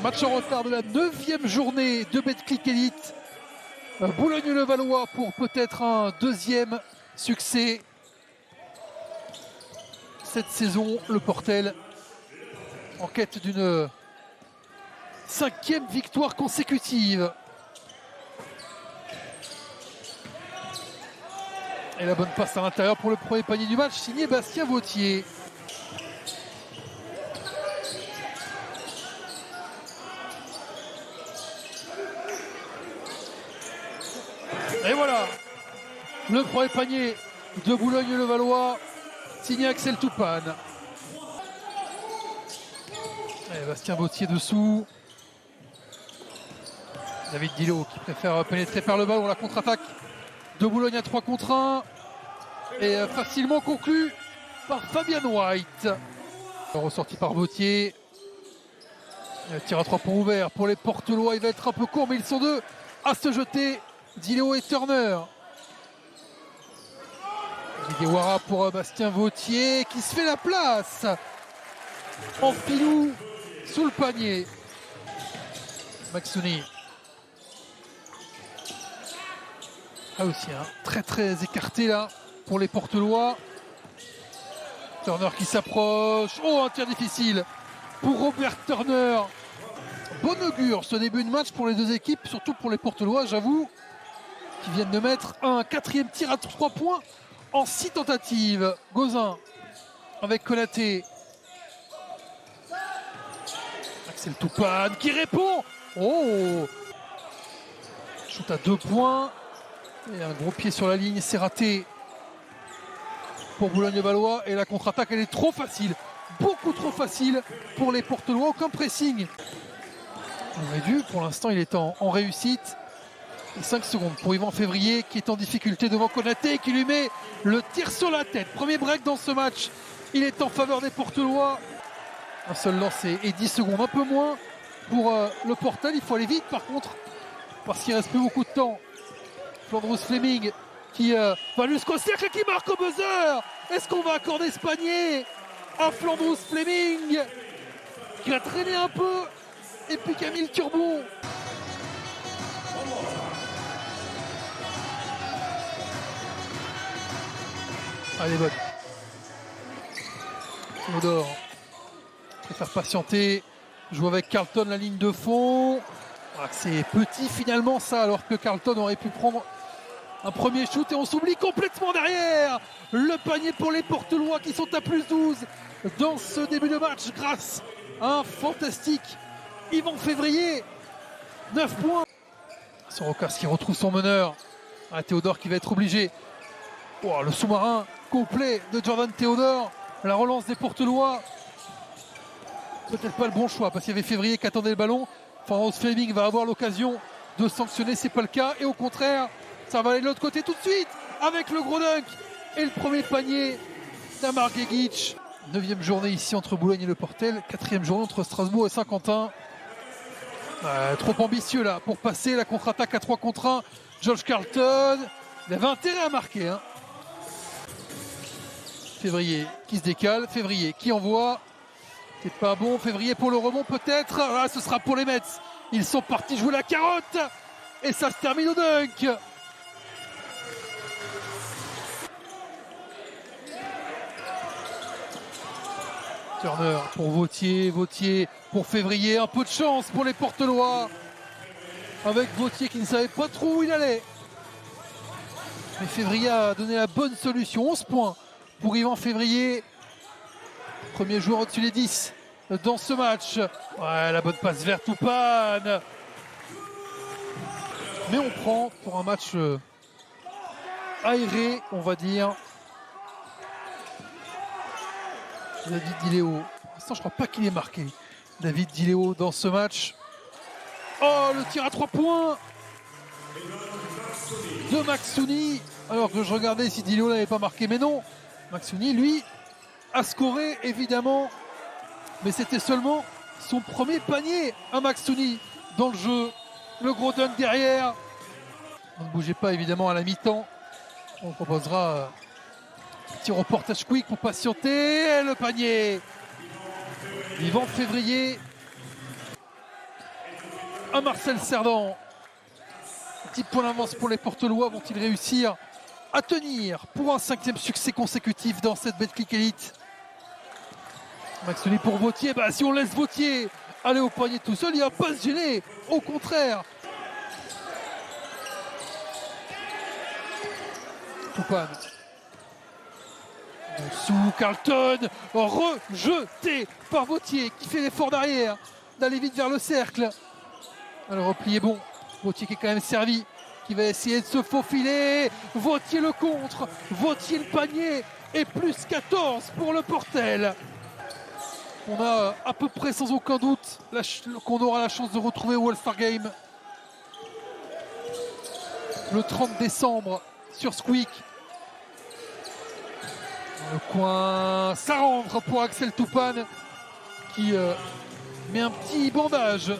Match en retard de la 9e journée de Betclic Elite. Boulogne-le-Valois pour peut-être un deuxième succès cette saison. Le Portel en quête d'une 5e victoire consécutive. Et la bonne passe à l'intérieur pour le premier panier du match, signé Bastien Vautier. Et voilà, le premier panier de Boulogne-le-Valois, signé Axel Toupane. Et Bastien Vautier dessous. David Dilo qui préfère pénétrer par le ballon. La contre-attaque de Boulogne à 3 contre 1. Et facilement conclu par Fabian White. Ressorti par Vautier. Tir à 3 points ouvert pour les Portelois. Il va être un peu court, mais ils sont deux à se jeter. Dilo et Turner. Videwara pour Bastien Vautier qui se fait la place. En filou sous le panier. Maxouni. Là aussi, hein, très écarté là pour les Portelois. Turner qui s'approche. Oh, un tir difficile pour Robert Turner. Bon augure ce début de match pour les deux équipes, surtout pour les Portelois, j'avoue, qui viennent de mettre un 4e tir à 3 points en 6 tentatives. Gauzin avec Konaté. Axel Toupane qui répond. Oh, shoot à 2 points. Et un gros pied sur la ligne, c'est raté pour Boulogne-le-Valois. Et la contre-attaque, elle est trop facile. Beaucoup trop facile pour les Portelois. Aucun pressing. On aurait dû, pour l'instant, il est en réussite. Et 5 secondes pour Yvan Février qui est en difficulté devant Konaté qui lui met le tir sur la tête. Premier break dans ce match. Il est en faveur des Portelois. Un seul lancé et 10 secondes, un peu moins pour le Portel. Il faut aller vite par contre parce qu'il reste plus beaucoup de temps. Flandreau Fleming qui va jusqu'au cercle et qui marque au buzzer. Est-ce qu'on va accorder ce panier à Flandreau Fleming qui a traîné un peu et puis qui a mis le turbo? Allez, bonne. Théodore préfère patienter. Joue avec Carlton la ligne de fond. Ah, c'est petit finalement ça, alors que Carlton aurait pu prendre un premier shoot et on s'oublie complètement derrière. Le panier pour les Portelois qui sont à plus 12 dans ce début de match grâce à un fantastique Yvan Février. 9 points. Sorocas qui retrouve son meneur. Ah, Théodore qui va être obligé. Oh, le sous-marin complet de Jordan Théodore. La relance des Portelois. Peut-être pas le bon choix parce qu'il y avait Février qui attendait le ballon. Flandreau Fleming va avoir l'occasion de sanctionner, c'est pas le cas. Et au contraire, ça va aller de l'autre côté tout de suite avec le gros dunk et le premier panier d'Amar Gegic. 9e journée ici entre Boulogne et le Portel. 4e journée entre Strasbourg et Saint-Quentin. Trop ambitieux là pour passer la contre-attaque à 3 contre 1. George Carlton, il avait intérêt à marquer. Hein. Février qui se décale, Février qui envoie. C'est pas bon, Février pour le rebond peut-être. Ah, ce sera pour les Mets. Ils sont partis jouer la carotte. Et ça se termine au dunk. Turner pour Vautier, Vautier pour Février. Un peu de chance pour les Portelois. Avec Vautier qui ne savait pas trop où il allait. Mais Février a donné la bonne solution. 11 points pour Yvan Février. Premier joueur au-dessus des 10 dans ce match. Ouais, la bonne passe vers Toupane. Mais on prend pour un match aéré, on va dire. David Diléo. Pour l'instant, je crois pas qu'il est marqué. David Diléo dans ce match. Oh, le tir à 3 points de Maxouni. Alors que je regardais si Diléo l'avait pas marqué. Mais non, Maxouni, lui, a scoré évidemment. Mais c'était seulement son premier panier à Maxouni dans le jeu. Le gros dunk derrière. On ne bougeait pas évidemment à la mi-temps. On proposera un petit reportage quick pour patienter. Et le panier. Yvan Février à Marcel Cerdan. 10 points d'avance pour les Portelois. Vont-ils réussir à tenir pour un 5e succès consécutif dans cette Betclic Elite? Maxoni pour Vautier. Bah, si on laisse Vautier aller au poignet tout seul, il ne va pas se gêner. Au contraire. Toupane. Sous Carlton, rejeté par Vautier qui fait l'effort derrière d'aller vite vers le cercle. Le repli est bon. Vautier qui est quand même servi, qui va essayer de se faufiler. Vautier le contre, Vautier le panier et plus 14 pour le Portel. On a à peu près sans aucun doute qu'on aura la chance de retrouver au All-Star Game le 30 décembre sur Squeak. Le coin, ça rentre pour Axel Toupane qui met un petit bandage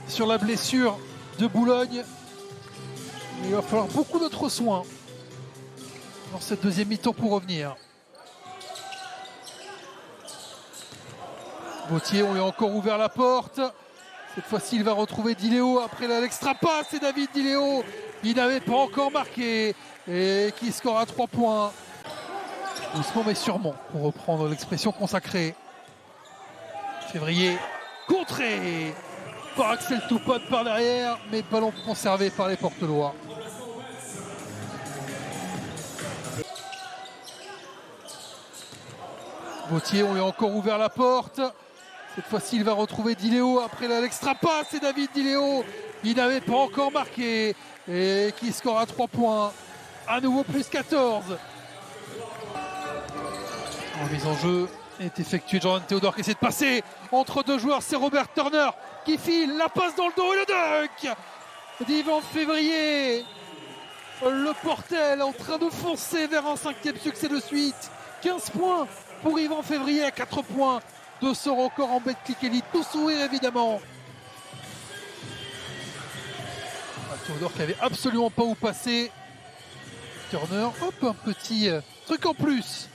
sur la blessure de Boulogne. Il va falloir beaucoup d'autres soins dans cette deuxième mi-temps pour revenir. Vautier, on lui a encore ouvert la porte. Cette fois-ci, il va retrouver Diléo après l'extra passe. Et David Diléo, il n'avait pas encore marqué et qui score à 3 points. Doucement mais sûrement, pour reprendre l'expression consacrée. Février, contré par Axel Toupane par derrière, mais ballon conservé par les Portelois. Vautier, on lui a encore ouvert la porte. Cette fois-ci, il va retrouver Diléo après l'extra passe. Et David Diléo, il n'avait pas encore marqué et qui score à 3 points. À nouveau plus 14. En mise en jeu est effectuée. Jordan Théodore qui essaie de passer entre deux joueurs. C'est Robert Turner qui file la passe dans le dos et le dunk d'Yvan Février. Le Portel en train de foncer vers un 5e succès de suite. 15 points pour Yvan Février à 4 points de ce record en Betclic Elite. Tout sourire évidemment. Théodore qui avait absolument pas où passer. Turner, hop, un petit truc en plus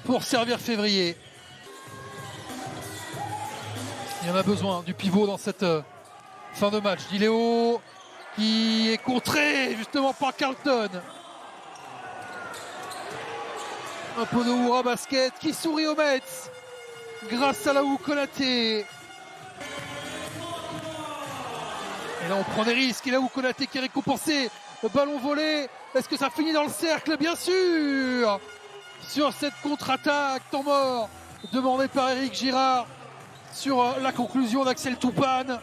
pour servir Février. Il y en a besoin du pivot dans cette fin de match. Diléo qui est contré justement par Carlton. Un peu de Oura basket qui sourit au Mets grâce à Laou Konaté. Et là on prend des risques et Laou Konaté qui est récompensé. Le ballon volé. Est-ce que ça finit dans le cercle? Bien sûr. Sur cette contre-attaque, temps mort demandé par Eric Girard sur la conclusion d'Axel Toupane.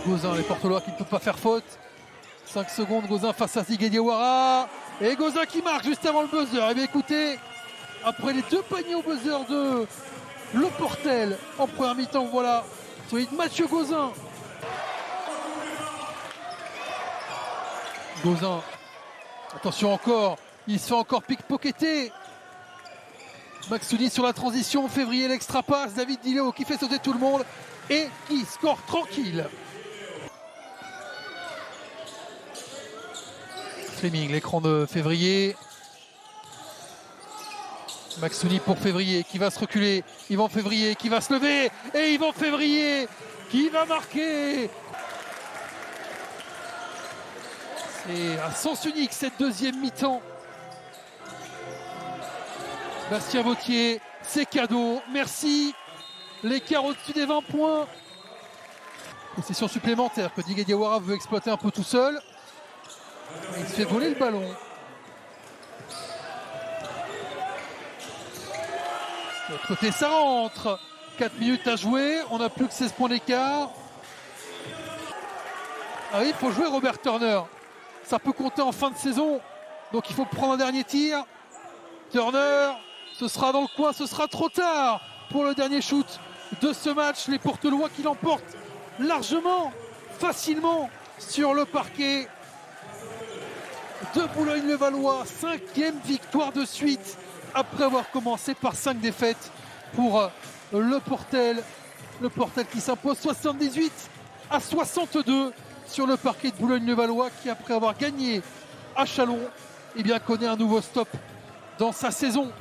Gauzin, les Portelois qui ne peuvent pas faire faute. 5 secondes, Gauzin face à Ziggy Diawara. Et Gauzin qui marque juste avant le buzzer. Et bien écoutez, après les 2 paniers au buzzer de Le Portel en première mi-temps, voilà, celui de Mathieu Gauzin. Gauzin, attention encore, il se fait encore pickpocketer. Maxoni sur la transition, Février l'extra passe, David Diléo qui fait sauter tout le monde et qui score tranquille. Fleming, l'écran de Février. Maxoni pour Février qui va se reculer. Yvan Février qui va se lever. Et Yvan Février qui va marquer. C'est à sens unique cette deuxième mi-temps. Bastien Vautier, c'est cadeau. Merci. L'écart au-dessus des 20 points. Possession supplémentaire que Ziggy Diawara veut exploiter un peu tout seul. Il se fait voler le ballon. De l'autre côté, ça rentre. 4 minutes à jouer. On n'a plus que 16 points d'écart. Ah oui, il faut jouer Robert Turner. Ça peut compter en fin de saison. Donc il faut prendre un dernier tir. Turner, ce sera dans le coin. Ce sera trop tard pour le dernier shoot de ce match. Les Portelois qui l'emportent largement, facilement sur le parquet de Boulogne-le-Valois. 5e victoire de suite après avoir commencé par 5 défaites pour le Portel. Le Portel qui s'impose 78-62 sur le parquet de Boulogne-le-Valois, qui après avoir gagné à Châlons, eh bien, connaît un nouveau stop dans sa saison.